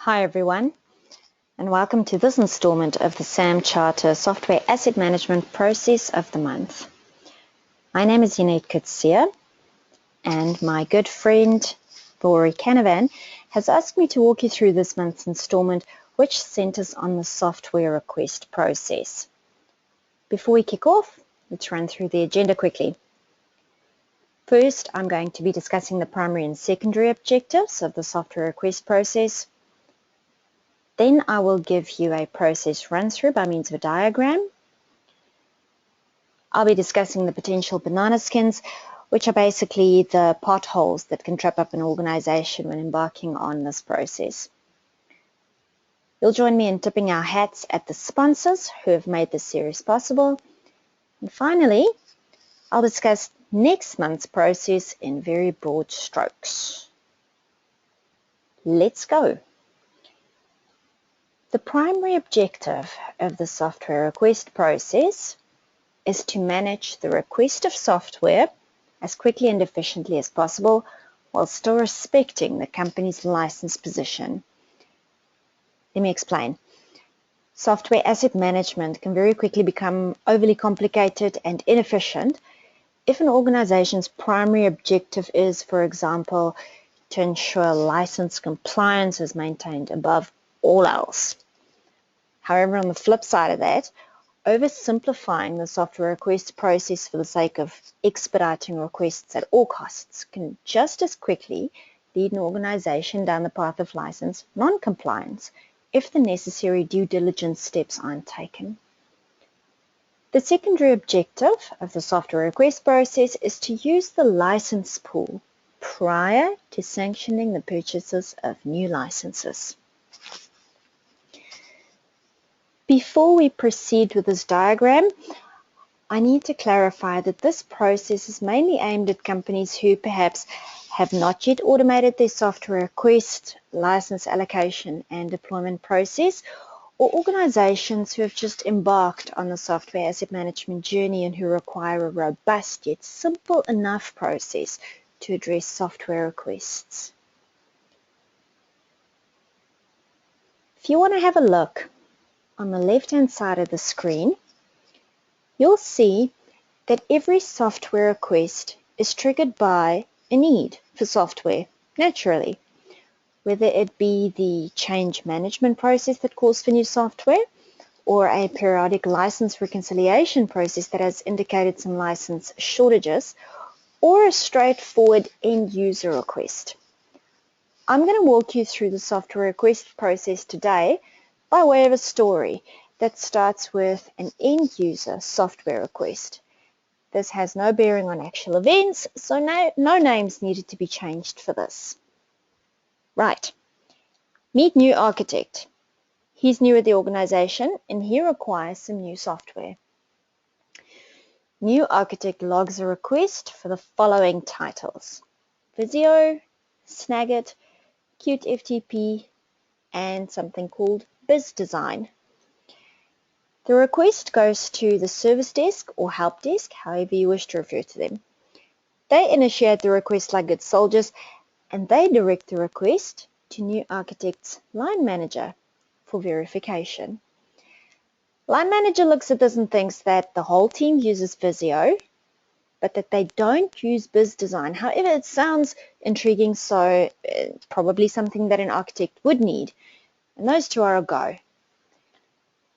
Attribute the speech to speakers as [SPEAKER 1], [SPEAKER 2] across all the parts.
[SPEAKER 1] Hi everyone, and welcome to this installment of the SAM Charter Software Asset Management Process of the Month. My name is Janet Coetzee, and my good friend Rory Canavan has asked me to walk you through this month's installment, which centers on the software request process. Before we kick off, let's run through the agenda quickly. First, I'm going to be discussing the primary and secondary objectives of the software request process. Then I will give you a process run-through by means of a diagram. I'll be discussing the potential banana skins, which are basically the potholes that can trip up an organization when embarking on this process. You'll join me in tipping our hats at the sponsors who have made this series possible. And finally, I'll discuss next month's process in very broad strokes. Let's go. The primary objective of the software request process is to manage the request of software as quickly and efficiently as possible while still respecting the company's license position. Let me explain. Software asset management can very quickly become overly complicated and inefficient if an organization's primary objective is, for example, to ensure license compliance is maintained above all else. However, on the flip side of that, oversimplifying the software request process for the sake of expediting requests at all costs can just as quickly lead an organization down the path of license non-compliance if the necessary due diligence steps aren't taken. The secondary objective of the software request process is to use the license pool prior to sanctioning the purchases of new licenses. Before we proceed with this diagram, I need to clarify that this process is mainly aimed at companies who perhaps have not yet automated their software request, license allocation and deployment process, or organizations who have just embarked on the software asset management journey and who require a robust yet simple enough process to address software requests. If you want to have a look on the left-hand side of the screen, you'll see that every software request is triggered by a need for software, naturally, whether it be the change management process that calls for new software, or a periodic license reconciliation process that has indicated some license shortages, or a straightforward end-user request. I'm going to walk you through the software request process today by way of a story that starts with an end-user software request. This has no bearing on actual events, so no names needed to be changed for this. Right. Meet new architect. He's new at the organization and he requires some new software. New architect logs a request for the following titles: Visio, Snagit, Qt FTP, and something called Biz Design. The request goes to the service desk or help desk, however you wish to refer to them. They initiate the request like good soldiers, and they direct the request to new architect's line manager for verification. Line manager looks at this and thinks that the whole team uses Visio, but that they don't use Biz Design. However, it sounds intriguing, so probably something that an architect would need, and those two are a go.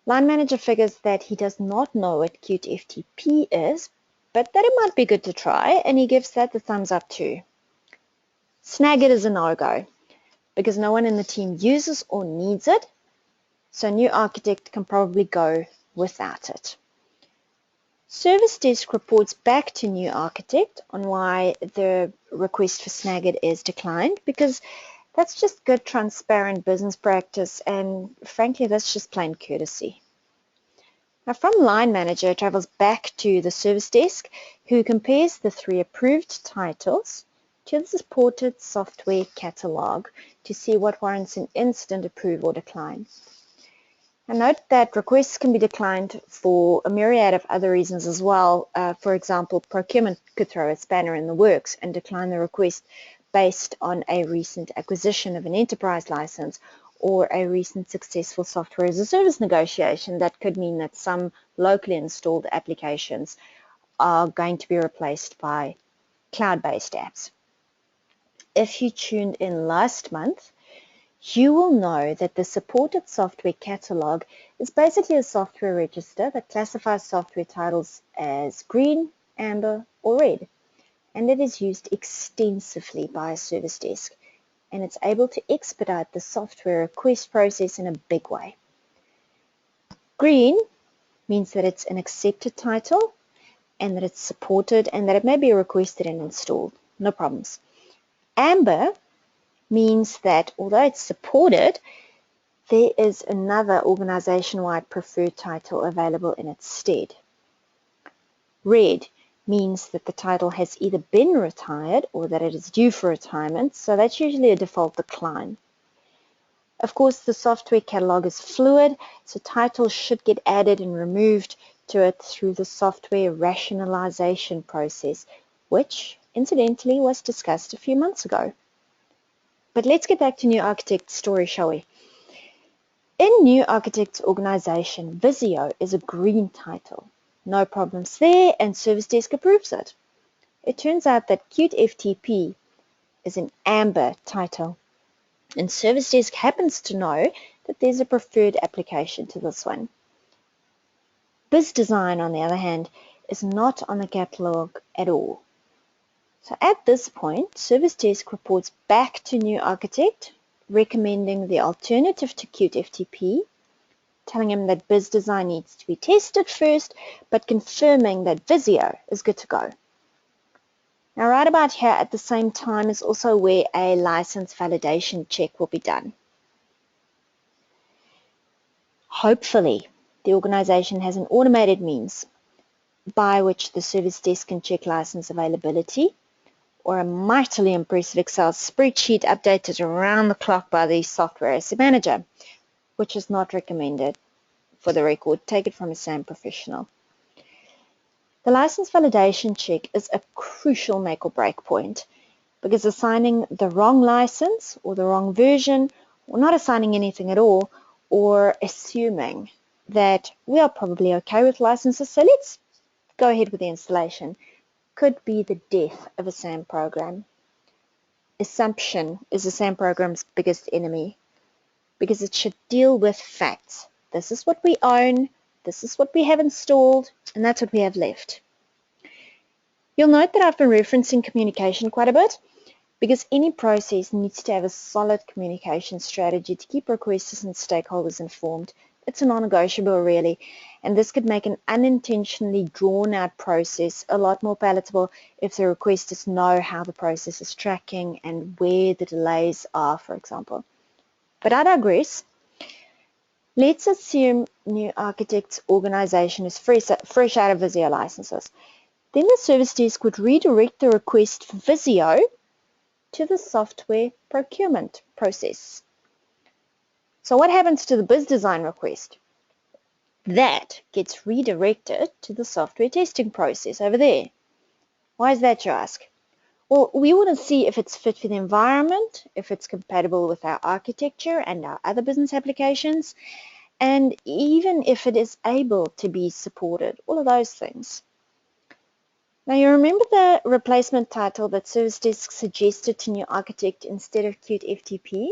[SPEAKER 1] Line manager figures that he does not know what Qt FTP is, but that it might be good to try, and he gives that the thumbs up too. Snagit is a no-go, because no one in the team uses or needs it, so new architect can probably go without it. Service desk reports back to new architect on why the request for Snagit is declined, because that's just good, transparent business practice, and frankly, that's just plain courtesy. Now, from line manager, it travels back to the service desk, who compares the 3 approved titles to the supported software catalog to see what warrants an instant approve or decline. And note that requests can be declined for a myriad of other reasons as well. For example, procurement could throw a spanner in the works and decline the request based on a recent acquisition of an enterprise license, or a recent successful software as a service negotiation. That could mean that some locally installed applications are going to be replaced by cloud-based apps. If you tuned in last month, you will know that the supported software catalog is basically a software register that classifies software titles as green, amber, or red, and it is used extensively by a service desk, and it's able to expedite the software request process in a big way. Green means that it's an accepted title and that it's supported and that it may be requested and installed. No problems. Amber means that although it's supported, there is another organization-wide preferred title available in its stead. Red means that the title has either been retired or that it is due for retirement, so that's usually a default decline. Of course, the software catalog is fluid, so titles should get added and removed to it through the software rationalization process, which, incidentally, was discussed a few months ago. But let's get back to New Architect's story, shall we? In New Architect's organization, Visio is a green title. No problems there, and Service Desk approves it. It turns out that Qt FTP is an amber title, and Service Desk happens to know that there's a preferred application to this one. BizDesign, on the other hand, is not on the catalog at all. So at this point, Service Desk reports back to New Architect, recommending the alternative to Qt FTP, telling him that BizDesign needs to be tested first, but confirming that Visio is good to go. Now, right about here at the same time is also where a license validation check will be done. Hopefully, the organization has an automated means by which the Service Desk can check license availability, or a mightily impressive Excel spreadsheet updated around the clock by the software asset manager, which is not recommended. For the record, take it from a SAM professional. The license validation check is a crucial make or break point, because assigning the wrong license or the wrong version, or not assigning anything at all, or assuming that we are probably okay with licenses, so let's go ahead with the installation, could be the death of a SAM program. Assumption is a SAM program's biggest enemy, because it should deal with facts. This is what we own, this is what we have installed, and that's what we have left. You'll note that I've been referencing communication quite a bit, because any process needs to have a solid communication strategy to keep requesters and stakeholders informed. It's a non-negotiable, really, and this could make an unintentionally drawn-out process a lot more palatable if the requesters know how the process is tracking and where the delays are, for example. But I digress. Let's assume New Architect's organization is fresh out of Visio licenses. Then the Service Desk would redirect the request for Visio to the software procurement process. So what happens to the BizDesign request? That gets redirected to the software testing process over there. Why is that, you ask? Well, we want to see if it's fit for the environment, if it's compatible with our architecture and our other business applications, and even if it is able to be supported, all of those things. Now, you remember the replacement title that Service Desk suggested to New Architect instead of Qt FTP?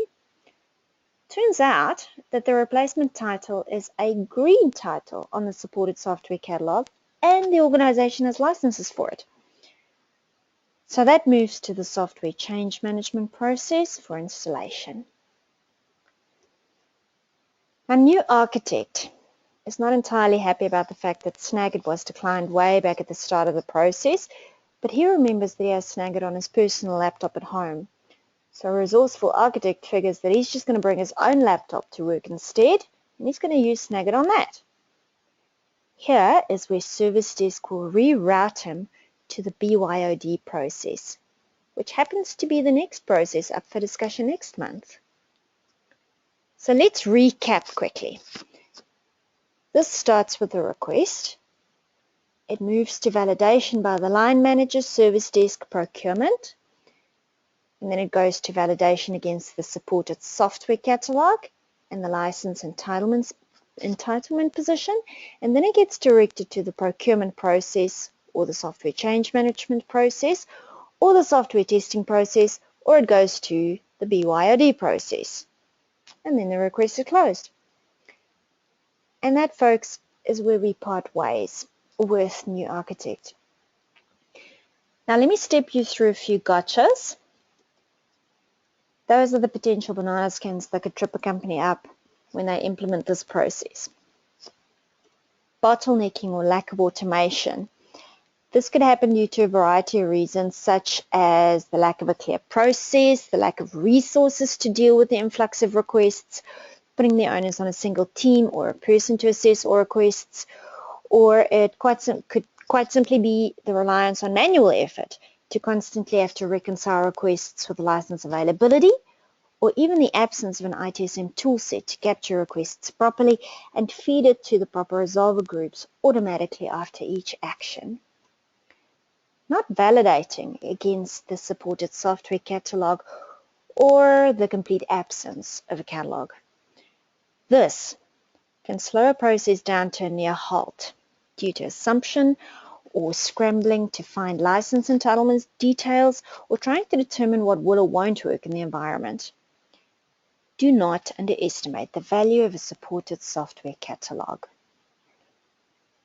[SPEAKER 1] Turns out that the replacement title is a green title on the supported software catalog, and the organization has licenses for it. So that moves to the software change management process for installation. Now, New Architect is not entirely happy about the fact that Snagit was declined way back at the start of the process, but he remembers that he has Snagit on his personal laptop at home. So a resourceful architect figures that he's just going to bring his own laptop to work instead, and he's going to use Snagit on that. Here is where Service Desk will reroute him to the BYOD process, which happens to be the next process up for discussion next month. So let's recap quickly. This starts with a request. It moves to validation by the line manager, Service Desk, procurement. and then it goes to validation against the supported software catalog and the license entitlement position, and then it gets directed to the procurement process or the software change management process or the software testing process, or it goes to the BYOD process, and then the request is closed. And that, folks, is where we part ways with New Architect. Now let me step you through a few gotchas. Those are the potential banana skins that could trip a company up when they implement this process. Bottlenecking or lack of automation. This could happen due to a variety of reasons, such as the lack of a clear process, the lack of resources to deal with the influx of requests, putting the onus on a single team or a person to assess all requests, or it could quite simply be the reliance on manual effort to constantly have to reconcile requests with license availability, or even the absence of an ITSM toolset to capture requests properly and feed it to the proper resolver groups automatically after each action. Not validating against the supported software catalog or the complete absence of a catalog. This can slow a process down to a near halt due to assumption or scrambling to find license entitlements details or trying to determine what will or won't work in the environment. Do not underestimate the value of a supported software catalog.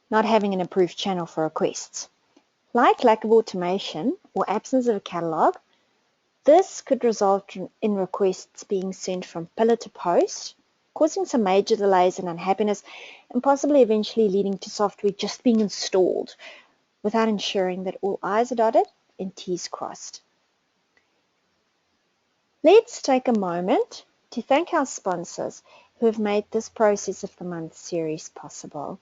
[SPEAKER 1] Not having an approved channel for requests. Like lack of automation or absence of a catalog, this could result in requests being sent from pillar to post, causing some major delays and unhappiness, and possibly eventually leading to software just being installed without ensuring that all I's are dotted and T's crossed. Let's take a moment to thank our sponsors who have made this Process of the Month series possible.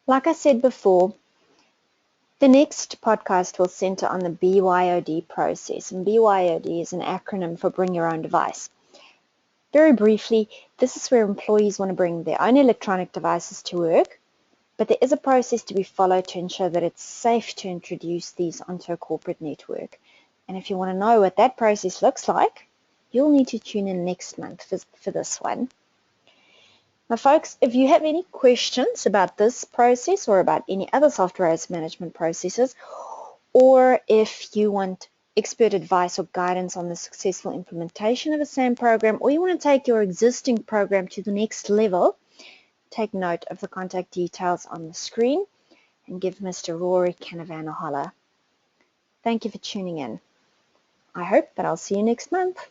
[SPEAKER 1] Like I said before, the next podcast will center on the BYOD process, and BYOD is an acronym for Bring Your Own Device. Very briefly, this is where employees want to bring their own electronic devices to work, but there is a process to be followed to ensure that it's safe to introduce these onto a corporate network. And if you want to know what that process looks like, you'll need to tune in next month for this one. Now, folks, if you have any questions about this process or about any other software as management processes, or if you want expert advice or guidance on the successful implementation of a SAM program, or you want to take your existing program to the next level, take note of the contact details on the screen and give Mr. Rory Canavan a holler. Thank you for tuning in. I hope that I'll see you next month.